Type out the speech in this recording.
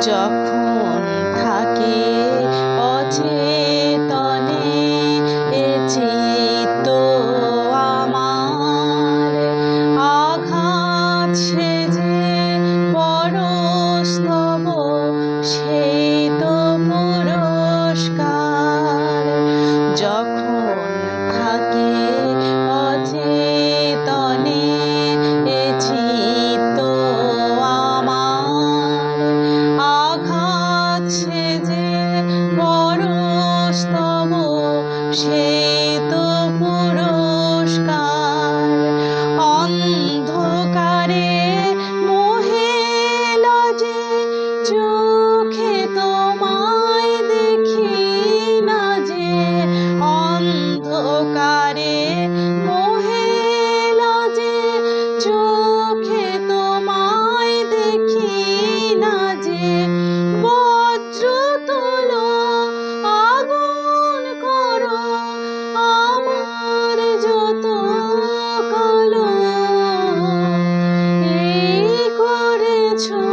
যখন থাকে অচেতনে এ চিত্ত আমার, আঘাত সেজে পরস্তব সেই তো পুরস্কার। যখন থাকে অচেতনে এ চিত্ত আমার, আঘাত সেজে পরস্তব সেই তো পুরস্কার। অন্ধকারে মোহে লাজে চোখে তোমায় দেখি না যে, অন্ধকারে মোহে লাজে চোখে তোমায় দেখি না যে। বজ্র তোলো আগুন করো আমার যত কালো, এই করেছো।